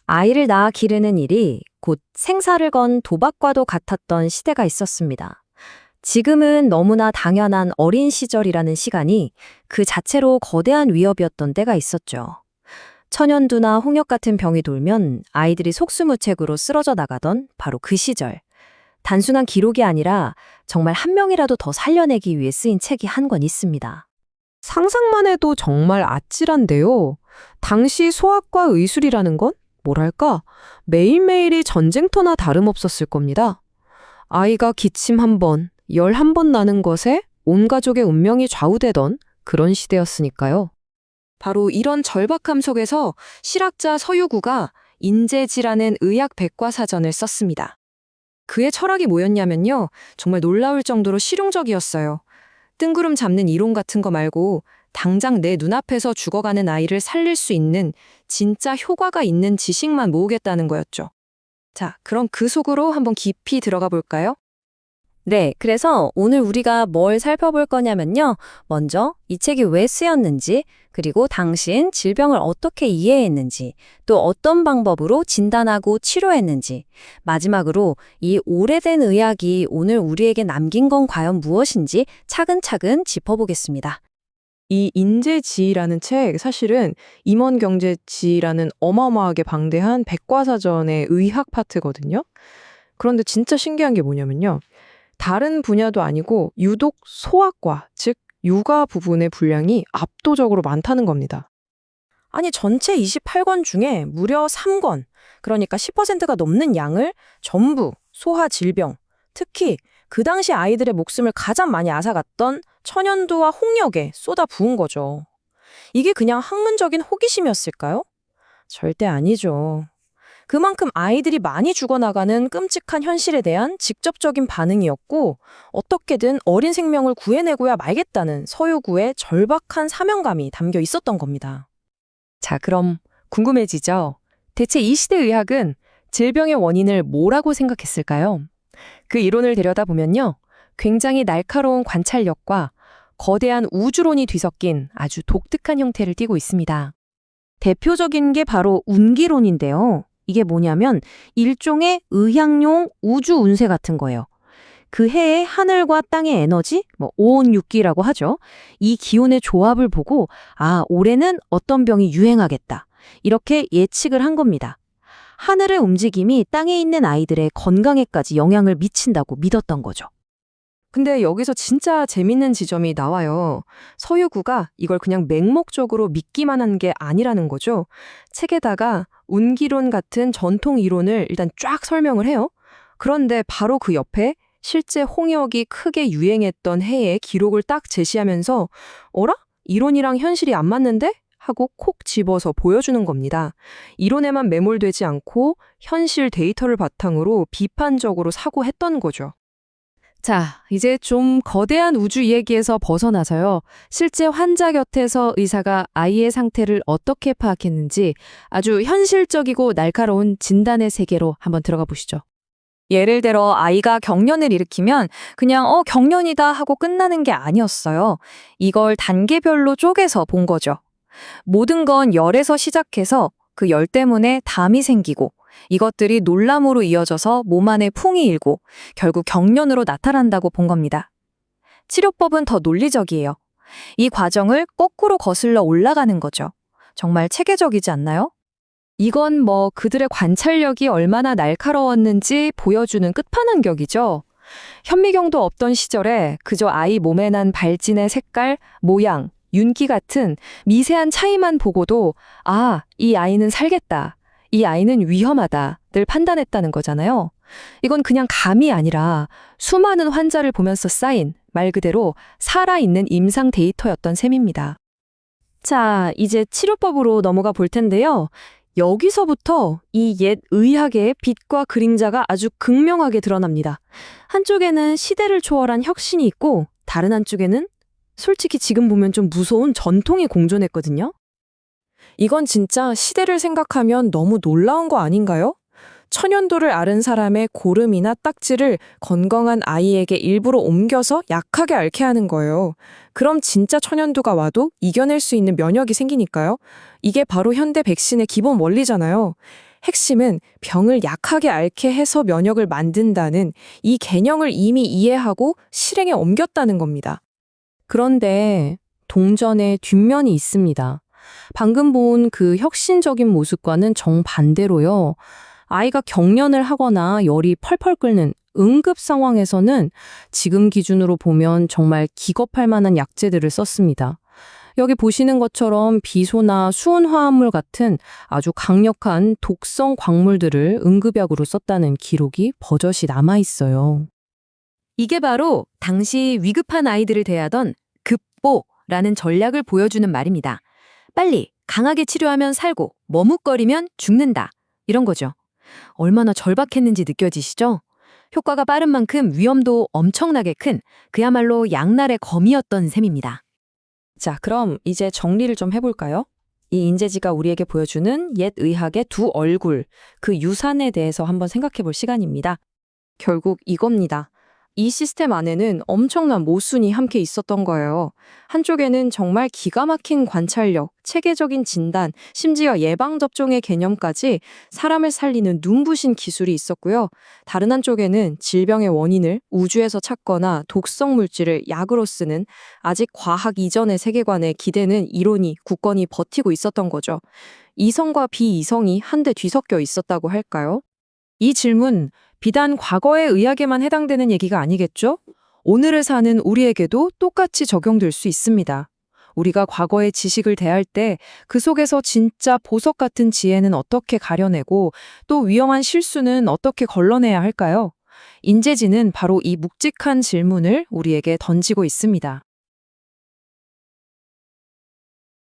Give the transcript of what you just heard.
아이를 낳아 기르는 일이 곧 생사를 건 도박과도 같았던 시대가 있었습니다. 지금은 너무나 당연한 어린 시절이라는 시간이 그 자체로 거대한 위협이었던 때가 있었죠. 천연두나 홍역 같은 병이 돌면 아이들이 속수무책으로 쓰러져 나가던 바로 그 시절. 단순한 기록이 아니라 정말 한 명이라도 더 살려내기 위해 쓰인 책이 한 권 있습니다. 상상만 해도 정말 아찔한데요. 당시 소학과 의술이라는 건 뭐랄까 매일매일이 전쟁터나 다름없었을 겁니다. 아이가 기침 한 번, 열 한 번 나는 것에 온 가족의 운명이 좌우되던 그런 시대였으니까요. 바로 이런 절박함 속에서 실학자 서유구가 인재지라는 의학 백과사전을 썼습니다. 그의 철학이 뭐였냐면요. 정말 놀라울 정도로 실용적이었어요. 뜬구름 잡는 이론 같은 거 말고 당장 내 눈앞에서 죽어가는 아이를 살릴 수 있는 진짜 효과가 있는 지식만 모으겠다는 거였죠. 자, 그럼 그 속으로 한번 깊이 들어가 볼까요? 네, 그래서 오늘 우리가 뭘 살펴볼 거냐면요. 먼저 이 책이 왜 쓰였는지, 그리고 당신 질병을 어떻게 이해했는지, 또 어떤 방법으로 진단하고 치료했는지, 마지막으로 이 오래된 의학이 오늘 우리에게 남긴 건 과연 무엇인지 차근차근 짚어보겠습니다. 이 인재지라는 책 사실은 임원경제지라는 어마어마하게 방대한 백과사전의 의학 파트거든요. 그런데 진짜 신기한 게 뭐냐면요. 다른 분야도 아니고 유독 소아과, 즉 육아 부분의 분량이 압도적으로 많다는 겁니다. 아니, 전체 28권 중에 무려 3권, 그러니까 10%가 넘는 양을 전부 소아 질병, 특히 그 당시 아이들의 목숨을 가장 많이 앗아갔던 천연두와 홍역에 쏟아 부은 거죠. 이게 그냥 학문적인 호기심이었을까요? 절대 아니죠. 그만큼 아이들이 많이 죽어나가는 끔찍한 현실에 대한 직접적인 반응이었고, 어떻게든 어린 생명을 구해내고야 말겠다는 서유구의 절박한 사명감이 담겨 있었던 겁니다. 자, 그럼 궁금해지죠? 대체 이 시대 의학은 질병의 원인을 뭐라고 생각했을까요? 그 이론을 들여다보면요. 굉장히 날카로운 관찰력과 거대한 우주론이 뒤섞인 아주 독특한 형태를 띠고 있습니다. 대표적인 게 바로 운기론인데요. 이게 뭐냐면 일종의 의학용 우주 운세 같은 거예요. 그 해의 하늘과 땅의 에너지, 오온육기라고 하죠. 이 기온의 조합을 보고 올해는 어떤 병이 유행하겠다. 이렇게 예측을 한 겁니다. 하늘의 움직임이 땅에 있는 아이들의 건강에까지 영향을 미친다고 믿었던 거죠. 근데 여기서 진짜 재밌는 지점이 나와요. 서유구가 이걸 그냥 맹목적으로 믿기만 한 게 아니라는 거죠. 책에다가 운기론 같은 전통 이론을 일단 쫙 설명을 해요. 그런데 바로 그 옆에 실제 홍역이 크게 유행했던 해의 기록을 딱 제시하면서 어라? 이론이랑 현실이 안 맞는데? 하고 콕 집어서 보여주는 겁니다. 이론에만 매몰되지 않고 현실 데이터를 바탕으로 비판적으로 사고했던 거죠. 자, 이제 좀 거대한 우주 이야기에서 벗어나서요. 실제 환자 곁에서 의사가 아이의 상태를 어떻게 파악했는지 아주 현실적이고 날카로운 진단의 세계로 한번 들어가 보시죠. 예를 들어 아이가 경련을 일으키면 그냥 경련이다 하고 끝나는 게 아니었어요. 이걸 단계별로 쪼개서 본 거죠. 모든 건 열에서 시작해서 그 열 때문에 담이 생기고 이것들이 놀람으로 이어져서 몸 안에 풍이 일고 결국 경련으로 나타난다고 본 겁니다. 치료법은 더 논리적이에요. 이 과정을 거꾸로 거슬러 올라가는 거죠. 정말 체계적이지 않나요? 이건 그들의 관찰력이 얼마나 날카로웠는지 보여주는 끝판왕격이죠. 현미경도 없던 시절에 그저 아이 몸에 난 발진의 색깔, 모양, 윤기 같은 미세한 차이만 보고도 이 아이는 살겠다. 이 아이는 위험하다 늘 판단했다는 거잖아요. 이건 그냥 감이 아니라 수많은 환자를 보면서 쌓인 말 그대로 살아있는 임상 데이터였던 셈입니다. 자, 이제 치료법으로 넘어가 볼 텐데요. 여기서부터 이 옛 의학의 빛과 그림자가 아주 극명하게 드러납니다. 한쪽에는 시대를 초월한 혁신이 있고 다른 한쪽에는 솔직히 지금 보면 좀 무서운 전통이 공존했거든요. 이건 진짜 시대를 생각하면 너무 놀라운 거 아닌가요? 천연도를 앓은 사람의 고름이나 딱지를 건강한 아이에게 일부러 옮겨서 약하게 앓게 하는 거예요. 그럼 진짜 천연도가 와도 이겨낼 수 있는 면역이 생기니까요. 이게 바로 현대 백신의 기본 원리잖아요. 핵심은 병을 약하게 앓게 해서 면역을 만든다는 이 개념을 이미 이해하고 실행에 옮겼다는 겁니다. 그런데 동전의 뒷면이 있습니다. 방금 본 그 혁신적인 모습과는 정반대로요. 아이가 경련을 하거나 열이 펄펄 끓는 응급 상황에서는 지금 기준으로 보면 정말 기겁할 만한 약재들을 썼습니다. 여기 보시는 것처럼 비소나 수은 화합물 같은 아주 강력한 독성 광물들을 응급약으로 썼다는 기록이 버젓이 남아 있어요. 이게 바로 당시 위급한 아이들을 대하던 급보라는 전략을 보여주는 말입니다. 빨리 강하게 치료하면 살고 머뭇거리면 죽는다. 이런 거죠. 얼마나 절박했는지 느껴지시죠? 효과가 빠른 만큼 위험도 엄청나게 큰 그야말로 양날의 검이었던 셈입니다. 자, 그럼 이제 정리를 좀 해볼까요? 이 인재지가 우리에게 보여주는 옛 의학의 두 얼굴, 그 유산에 대해서 한번 생각해 볼 시간입니다. 결국 이겁니다. 이 시스템 안에는 엄청난 모순이 함께 있었던 거예요. 한쪽에는 정말 기가 막힌 관찰력, 체계적인 진단, 심지어 예방접종의 개념까지 사람을 살리는 눈부신 기술이 있었고요. 다른 한쪽에는 질병의 원인을 우주에서 찾거나 독성 물질을 약으로 쓰는 아직 과학 이전의 세계관에 기대는 이론이 굳건히 버티고 있었던 거죠. 이성과 비이성이 한데 뒤섞여 있었다고 할까요? 이 질문, 비단 과거의 의학에만 해당되는 얘기가 아니겠죠? 오늘을 사는 우리에게도 똑같이 적용될 수 있습니다. 우리가 과거의 지식을 대할 때 그 속에서 진짜 보석 같은 지혜는 어떻게 가려내고 또 위험한 실수는 어떻게 걸러내야 할까요? 인재지는 바로 이 묵직한 질문을 우리에게 던지고 있습니다.